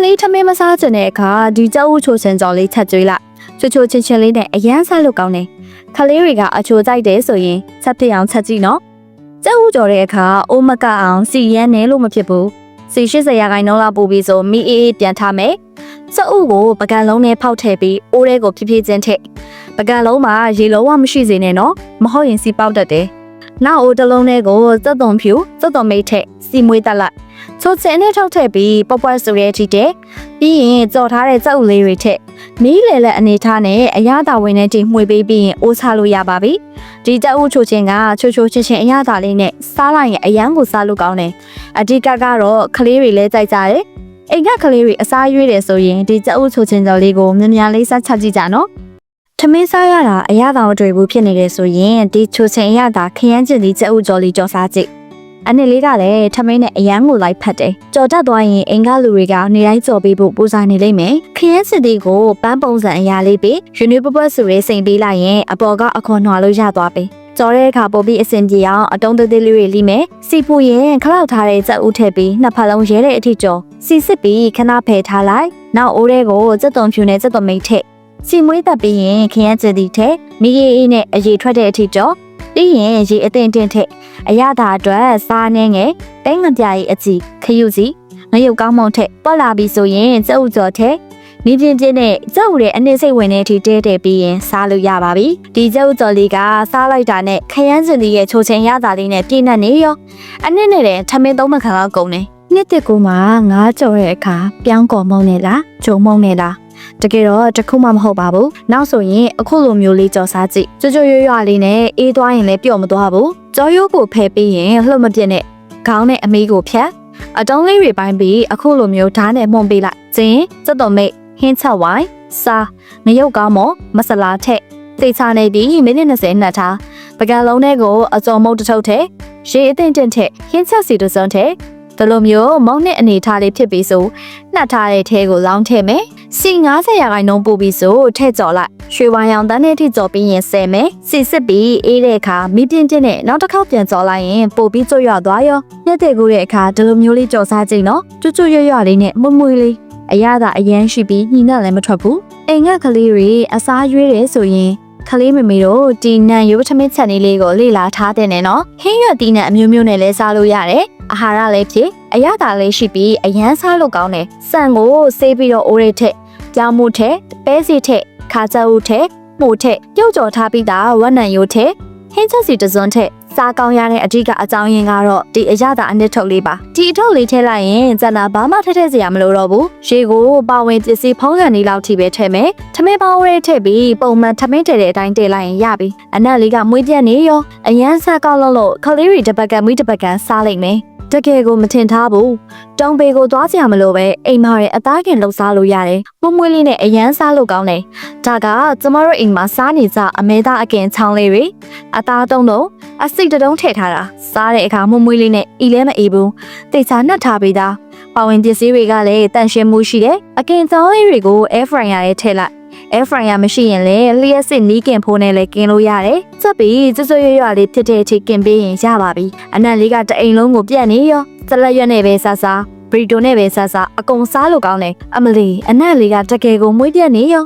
လေးထမင်းမစားချင်တဲ့အခါဒီကြောက်ဥချိုစင်ကြော်လေးချက်ကျွေးလိုက်ချိုချင်းချင်းလေးနဲ့အရန်စားလို့ကောင်းတယ်ခလေးတွေကအချိုကြိုက်တယ်ဆိုရင်ချက်ပြအောင်ချက်ကြည့်နော်ကြောက်ဥကြော်တဲ့အခါအိုးမကအောင်စီရမ်းနေလို့မဖြစ်ဘူးစီ80ရာခိုင်နှုန်းလောက်ပို့ပြီးဆိုမီအေးပြန်ထားမယ်ကြောက်ဥကိုပကံလုံးနဲ့ဖောက်ထည့်ပြီးအိုးထဲကိုဖြည်းဖြည်းချင်းထည့်ပကံလုံးမှာရေလုံးဝမရှိစေနဲ့နော်မဟုတ်ရင်စီပေါက်တတ်တယ်နောက်အိုးတစ်လုံးထဲကိုစက်သွန်ဖြူစက်သွန်မိတ်ထည့်စီမွေးတက်လိုက်ချိုချင်နဲ့ထောက်ထည့်ပြီးပွက်ပွက်ဆိုရဲထိတဲ့ပြီးရင်ကြော်ထားတဲ့ကြောက်လေးတွေထည့်မီးလေလက်အနေထားနဲ့အရသာဝင်နဲ့တိမှွေပေးပြီးရင်အိုးချလို့ရပါပြီဒီကြောက်ဥချိုချင်းကချိုချင်းအရသာလေးနဲ့စားလိုက်ရင်အရန်ကိုစားလို့ကောင်းတယ်အဓိကကတော့ကလေးတွေလည်းကြိုက်ကြတယ်အိမ်ကကလေးတွေအစားရွေးတယ်ဆိုရင်ဒီကြောက်ဥချိုချင်းကြော်လေးကိုမြန်မြန်လေးစားချကြည့်ကြနော်ထမင်းစားရတာအရသာမတွေ့ဘူးဖြစ်နေတယ်ဆိုရင်ဒီချိုချင်းအရသာခရမ်းကျင်ဒီကြောက်ဥကြော်လေးကြော်စားကြည့်အနစ်လေးကလည်းထမင်းနဲ့အရန်ကိုလိုက်ဖက်တယ်ကြော်တတ်သွားရင်အင်္ဂါလူတွေကနေတိုင်းကြော်ပေးဖို့ပူဇာနေလိမ့်မယ်ခရမ်းစစ်တီကိုပန်းပုံစံအရာလေးပြီးရွှေပွပွဆိုရဲစိန်ပေးလိုက်ရင်အပေါ်ကအခွန်နှွာလို့ရသွားပြီကြော်တဲ့အခါပို့ပြီးအစင်ပြေအောင်အတုံးသေးသေးလေးတွေလိမယ်စီပူရင်ခလောက်ထားတဲ့စက်ဦးထည့်ပြီးနှစ်ဖက်လုံးရဲတဲ့အထိကြော်စီစစ်ပြီးခဏဖယ်ထားလိုက်နောက်အိုးထဲကိုစက်သွန်ဖြူနဲ့စက်သွန်မိတ်ထည့်စီမွေးတက်ပြီးရင်ခရမ်းစစ်တီထည့်မီးအေးနဲ့အရေထွက်တဲ့အထိကြော်ပြီးရင်ရေအသင့်တင်ထည့်အရသာအတွက်စားနေငယ်တိတ်ငပြရေးအကြည့်ခရုစီငရုတ်ကောင်းမုံထက်ပွက်လာပြီဆိုရင်ကျုပ်ကြော်ထက်မိပြင်းပြင်းနဲ့ကျုပ်ရဲ့အနည်းစိတ်ဝင်တဲ့အထိတဲတဲပြီးရင်စားလို့ရပါပြီဒီကျုပ်ကြော်လေးကစားလိုက်တာနဲ့ခရမ်းစင်ရဲ့ချိုချင်ရတာလေးနဲ့ပြည့်နှက်နေရောအနည်းနဲ့လည်းထမင်းသုံးမခါလောက်ကုန်နေနှစ်တစ်ကူမှာငါးကြော်တဲ့အခါပြောင်းကော်မုံနဲ့လားဂျုံမုံနဲ့လားတကယ်တော့တခုမှမဟုတ်ပါဘူးနောက်ဆိုရင်အခုလိုမျိုးလေးကြော်စားကြည့်ကြွရွလေးနဲ့အေးသွားရင်လည်းပျော့မသွားဘူးကြော်ရိုးကိုဖယ်ပြီးရင်လှုပ်မပြတ်နဲ့ခေါင်းနဲ့အမေးကိုဖြတ်အတုံးလေးတွေပိုင်းပြီးအခုလိုမျိုးဓာတ်နဲ့မှုန်ပေးလိုက်ကျင်းစက်တော်မိတ်ဟင်းချက်ဝိုင်းစားငရုတ်ကောင်းမမဆလာထက်သိချနေပြီးမိနစ်20နှက်ထားပကံလုံးထဲကိုအစုံမုတ်တစ်ထုပ်ထည့်ရေအသင့်တင်ထည့်ဟင်းချက်စီတစ်စုံထည့်ဒီလိုမျိုးမုံနဲ့အနေထားလေးဖြစ်ပြီးဆိုနှက်ထားတဲ့ထဲကိုလောင်းထည့်မယ်စီ90ရာခိုင်နှုန်းပို့ပြီးဆိုထည့်ကြော်လိုက်ရွှေဝါရောင်တန်းနဲ့ထိကြော်ပြီးရင်ဆယ်မယ်စီစစ်ပြီးအေးတဲ့အခါမိပြင်းပြင်းနဲ့နောက်တစ်ခေါက်ပြန်ကြော်လိုက်ရင်ပို့ပြီးကျွတ်ရွသွားရောညက်တဲ့ကူတဲ့အခါဒီလိုမျိုးလေးကြော်စားကြည့်နော်ကျွတ်ရွလေးနဲ့မွမွလေးအရသာအရန်ရှိပြီးညှိနှက်လည်းမထွက်ဘူးအိမ်ကကလေးတွေအစားရွေးတယ်ဆိုရင်ခလေးမမေတို့ဒီနံရိုးထမင်းချက်လေးကိုလေ့လာထားတဲ့နဲ့နော်ဟင်းရွက်တီးနဲ့အမျိုးမျိုးနဲ့လည်းစားလို့ရတယ်အာဟာရလည်းဖြစ်အရသာလည်းရှိပြီးအရန်စားလို့ကောင်းတယ်ဆန်ကိုဆေးပြီးတော့အိုးရဲထက်ကြောင်မှုထက်ပဲစီထက်ခါကြဦးထက်မှုထက်ပြုတ်ကြော်ထားပြီးသားဝက်နံရိုးထက်ဟင်းချက်စီတစွန်းထက်စားကောင်းရတဲ့အဓိကအကြောင်းရင်းကတော့ဒီအရသာအနှစ်ထုတ်လေးပါဒီအထုတ်လေးထည့်လိုက်ရင်ကျန်တာဘာမှထည့်စရာမလိုတော့ဘူးရေကိုပါဝင်ပစ္စည်းဖုံးစံလေးလောက်ထိပဲထည့်မယ်ထမင်းပေါင်းဝဲထည့်ပြီးပုံမှန်ထမင်းတည်တဲ့အတိုင်းတည်လိုက်ရင်ရပြီအနက်လေးကမွေးပြက်နေရောအရန်စားကောင်းလို့ခလေးတွေတစ်ပတ်ကမွေးတစ်ပတ်ကစားလိုက်မယ်တကယ်ကိုမထင်ထားဘူးတောင်ပေကိုသွားကြရမလို့ပဲအိမ်မှာရဲ့အသားခင်လှုပ်စားလို့ရတယ်မွမွေးလေးနဲ့အရန်စားလို့ကောင်းတယ်ဒါကကျမတို့အိမ်မှာစားနေကြအမဲသားအကင်ချောင်းလေးတွေအသားတုံးတော့အစိတ်တုံးထည့်ထားတာစားတဲ့အခါမွမွေးလေးနဲ့အီလဲမအေးဘူးတိတ်ချာနှက်ထားပေးတာပါဝင်ပစ္စည်းတွေကလည်းတန့်ရှင်းမှုရှိတယ်အကင်ချောင်းလေးတွေကို air fryer ထဲထည့်လိုက်air fryer မရှိရင်လည်းလျှက်စစ်နီးကင်ဖိုးနဲ့လည်းကင်လို့ရတယ်။စက်ပြီးကျွတ်ရွလေးဖြစ်တဲ့အထိကင်ပေးရင်ရပါပြီ။အနက်လေးကတအိမ်လုံးကိုပြတ်နေရောစလက်ရွက်နဲ့ပဲစားစားဘရီတိုနဲ့ပဲစားစားအကုန်စားလို့ကောင်းတယ်။အမလီအနက်လေးကတကယ်ကိုမွေးပြတ်နေရော